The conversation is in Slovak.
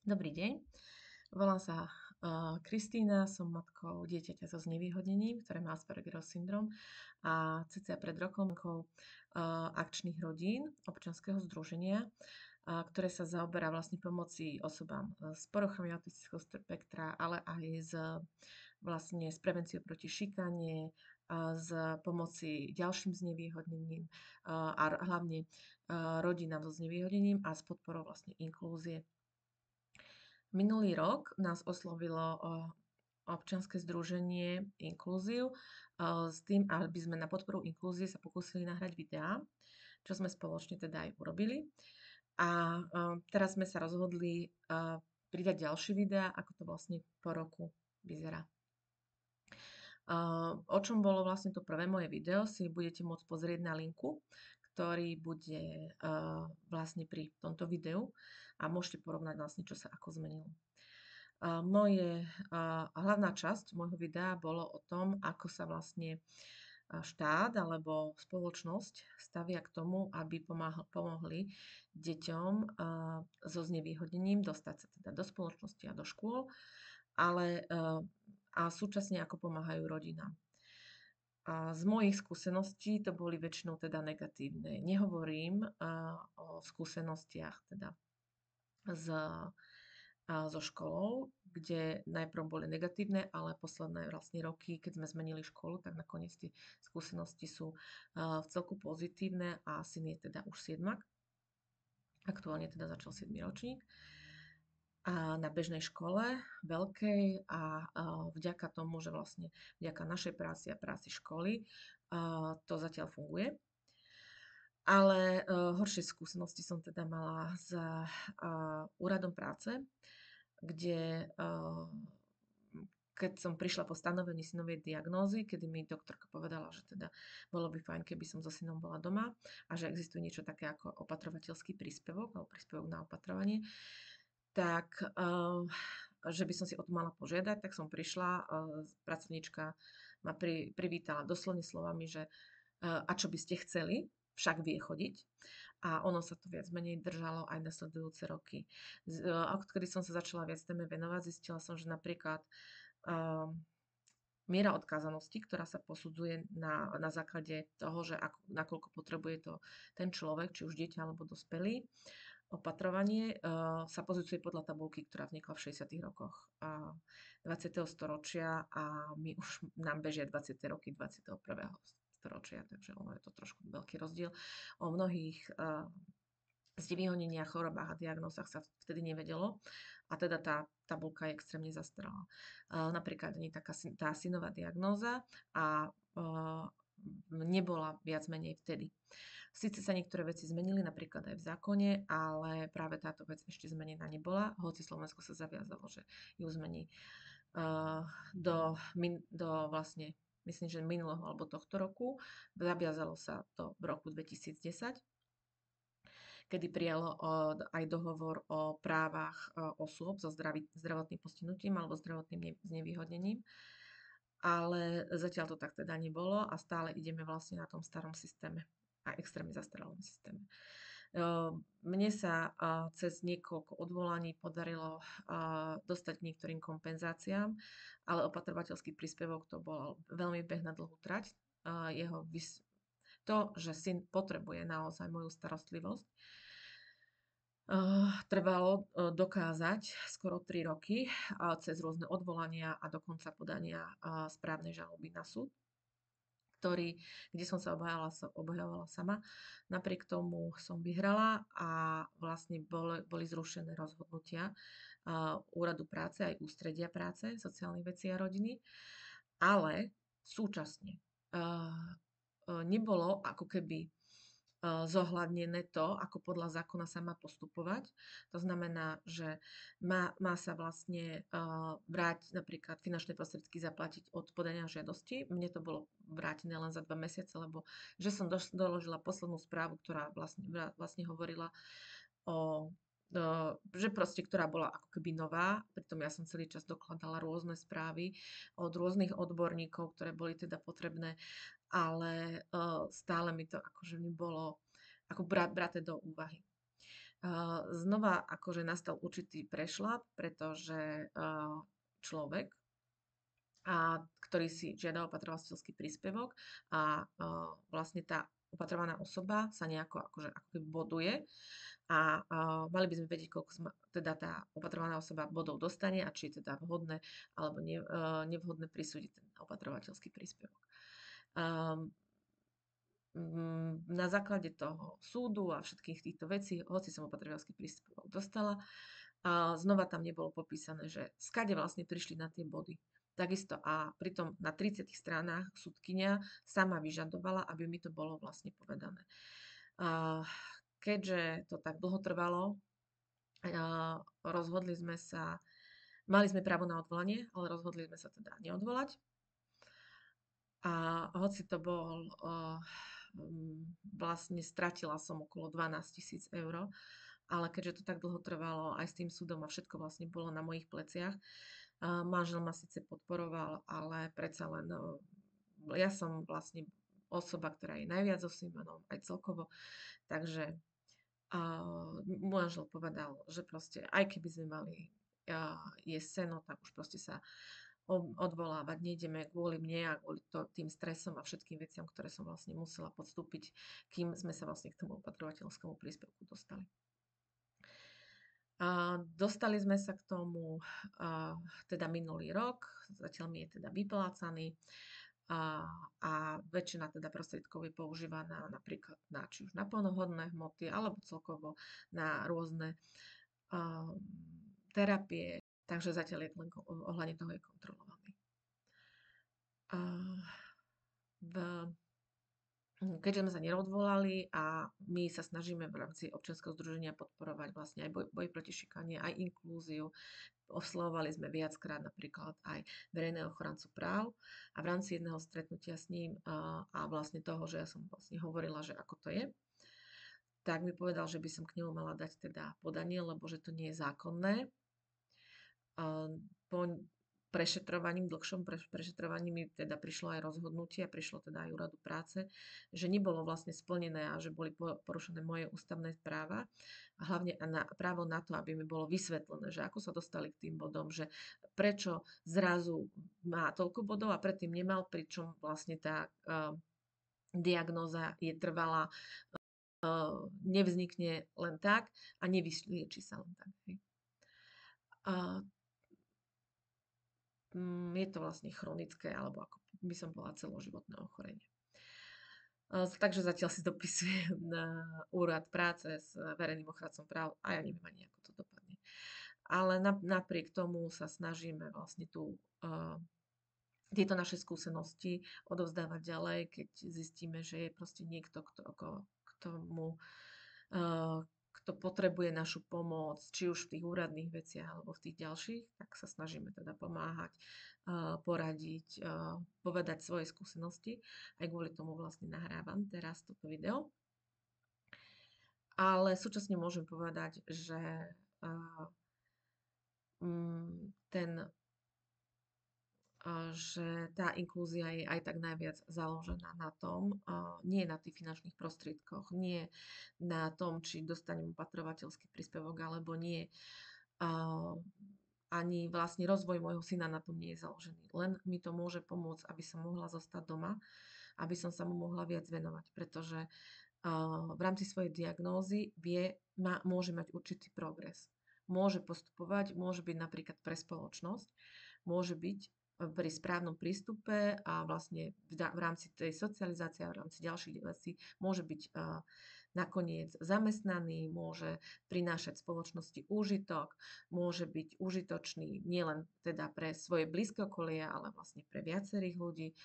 Dobrý deň, volám sa Kristína, som matkou dieťaťa so znevýhodnením, ktoré má Aspergerov syndrom a cca pred rokom akčných rodín občianskeho združenia, ktoré sa zaoberá vlastne pomoci osobám s poruchami autistického spektra, ale aj s prevenciou proti šikane, s pomoci ďalším znevýhodnením a hlavne rodinám so znevýhodnením a s podporou vlastne inklúzie. Minulý rok nás oslovilo občianske združenie Inklúziu s tým, aby sme na podporu inklúzie sa pokúsili nahrať videá, čo sme spoločne teda aj urobili. A teraz sme sa rozhodli pridať ďalšie videá, ako to vlastne po roku vyzerá. O čom bolo vlastne to prvé moje video, si budete môcť pozrieť na linku, ktorý bude vlastne pri tomto videu a môžete porovnať vlastne, čo sa ako zmenilo. Hlavná časť môjho videa bolo o tom, ako sa vlastne štát alebo spoločnosť stavia k tomu, aby pomohli deťom so znevýhodnením dostať sa teda do spoločnosti a do škôl, ale a súčasne ako pomáhajú rodinám. A z mojich skúseností to boli väčšinou teda negatívne. Nehovorím o skúsenostiach teda so školou, kde najprv boli negatívne, ale posledné vlastne roky, keď sme zmenili školu, tak nakoniec tie skúsenosti sú v celku pozitívne a syn je teda už siedmak. Aktuálne teda začal 7. ročník a na bežnej škole veľkej a vďaka tomu, že vlastne vďaka našej práci a práci školy to zatiaľ funguje. Ale horšie skúsenosti som teda mala s úradom práce, kde keď som prišla po stanovení synovej diagnózy, kedy mi doktorka povedala, že teda bolo by fajn, keby som so synom bola doma a že existuje niečo také ako opatrovateľský príspevok alebo príspevok na opatrovanie, tak že by som si o to mala požiadať, tak som prišla, pracovníčka ma privítala doslovne slovami, že a čo by ste chceli, však vie chodiť. A ono sa to viac menej držalo aj nasledujúce roky. Odkedy som sa začala viac téme venovať, zistila som, že napríklad miera odkázanosti, ktorá sa posudzuje na základe toho, že nakoľko potrebuje to ten človek, či už dieťa alebo dospelý, opatrovanie sa posudzuje podľa tabulky, ktorá vznikla v 60. rokoch 20. storočia a nám bežia 20. roky 21. storočia, takže ono je to trošku veľký rozdiel. O mnohých znevýhodneniach, chorobách a diagnózach sa vtedy nevedelo a teda tá tabuľka je extrémne zastaralá. Napríklad nie taká tá synová diagnóza a nebola viac menej vtedy. Sice sa niektoré veci zmenili, napríklad aj v zákone, ale práve táto vec ešte zmenená nebola, hoci Slovensko sa zaviazalo, že ju zmení do vlastne, myslím, že minulého alebo tohto roku. Zaviazalo sa to v roku 2010, kedy prijalo aj dohovor o právach osôb so zdravotným postihnutím alebo zdravotným znevýhodnením. Ale zatiaľ to tak teda nebolo a stále ideme vlastne na tom starom systéme a extrémne zastaralom systéme. Mne sa cez niekoľko odvolaní podarilo dostať k niektorým kompenzáciám, ale opatrovateľský príspevok to bol veľmi beh na dlhú trať. To, že syn potrebuje naozaj moju starostlivosť, trvalo dokázať skoro 3 roky cez rôzne odvolania a dokonca podania správnej žaloby na súd, kde som sa obhajovala sama. Napriek tomu som vyhrala a vlastne boli zrušené rozhodnutia Úradu práce aj Ústredia práce, sociálnych vecí a rodiny, ale súčasne nebolo ako keby zohľadnené to, ako podľa zákona sa má postupovať. To znamená, že má sa vlastne vrátiť napríklad finančné prostriedky zaplatiť od podania žiadosti. Mne to bolo vrátené len za 2 mesiace, lebo že som doložila poslednú správu, ktorá vlastne hovorila že proste, ktorá bola ako keby nová, pritom ja som celý čas dokladala rôzne správy od rôznych odborníkov, ktoré boli teda potrebné, ale stále mi to akože mi bolo ako braté do úvahy. Znova akože nastal určitý prešľap, pretože človek, ktorý si žiada opatrovateľský príspevok vlastne tá opatrovaná osoba sa nejako akože ako keby boduje mali by sme vedieť, koľko teda tá opatrovaná osoba bodov dostane a či je teda vhodné alebo nevhodné prisúdiť ten opatrovateľský príspevok. Na základe toho súdu a všetkých týchto vecí, hoci som opatrovateľský príspevok dostala, znova tam nebolo popísané, že skade vlastne prišli na tie body. Takisto a pritom na 30 stranách súdkyňa sama vyžadovala, aby mi to bolo vlastne povedané. Keďže to tak dlho trvalo, mali sme právo na odvolanie, ale rozhodli sme sa teda neodvolať. A hoci to bol, vlastne stratila som okolo 12 000 eur, ale keďže to tak dlho trvalo aj s tým súdom a všetko vlastne bolo na mojich pleciach, manžel ma síce podporoval, ale predsa len ja som vlastne osoba, ktorá je najviac so Simonom aj celkovo, takže manžel povedal, že proste aj keby sme mali jesť seno, tak už proste sa odvolávať nejdeme kvôli mne a kvôli tým stresom a všetkým veciam, ktoré som vlastne musela podstúpiť, kým sme sa vlastne k tomu opatrovateľskému príspevku dostali. Dostali sme sa k tomu teda minulý rok, zatiaľ mi je teda vyplácaný a väčšina teda prostriedkov je používaná napríklad či už na plnohodné hmoty alebo celkovo na rôzne terapie, takže zatiaľ je len ohľadne toho je kontrolovaný. Keďže sme sa neodvolali a my sa snažíme v rámci občianskeho združenia podporovať vlastne aj boj proti šikane, aj inklúziu. Oslovovali sme viackrát napríklad aj verejného ochrancu práv a v rámci jedného stretnutia s ním a vlastne toho, že ja som vlastne hovorila, že ako to je, tak mi povedal, že by som k nemu mala dať teda podanie, lebo že to nie je zákonné. Po dlhšom prešetrovaní mi teda prišlo aj rozhodnutie a prišlo teda aj úradu práce, že nebolo vlastne splnené a že boli porušené moje ústavné práva a hlavne právo na to, aby mi bolo vysvetlené, že ako sa dostali k tým bodom, že prečo zrazu má toľko bodov a predtým nemal, pričom vlastne tá diagnóza je trvalá, nevznikne len tak a nevylieči sa len tak. Je to vlastne chronické, alebo ako by som bola celoživotné ochorenie. Takže zatiaľ si dopisujem na úrad práce s verejným ochrancom práv a ja neviem ani, ako to dopadne. Ale napriek tomu sa snažíme vlastne tieto naše skúsenosti odovzdávať ďalej, keď zistíme, že je proste niekto, kto potrebuje našu pomoc, či už v tých úradných veciach alebo v tých ďalších, tak sa snažíme teda pomáhať, poradiť, povedať svoje skúsenosti. Aj kvôli tomu vlastne nahrávam teraz toto video. Ale súčasne môžem povedať, že že tá inklúzia je aj tak najviac založená na tom, nie na tých finančných prostriedkoch, nie na tom, či dostanem opatrovateľský príspevok alebo nie. Ani vlastne rozvoj môjho syna na tom nie je založený. Len mi to môže pomôcť, aby som mohla zostať doma, aby som sa mu mohla viac venovať, pretože v rámci svojej diagnózy môže mať určitý progres. Môže postupovať, môže byť napríklad pre spoločnosť, môže byť pri správnom prístupe a vlastne v rámci tej socializácie a v rámci ďalších vecí môže byť nakoniec zamestnaný, môže prinášať spoločnosti úžitok, môže byť užitočný nielen teda pre svoje blízke okolie, ale vlastne pre viacerých ľudí.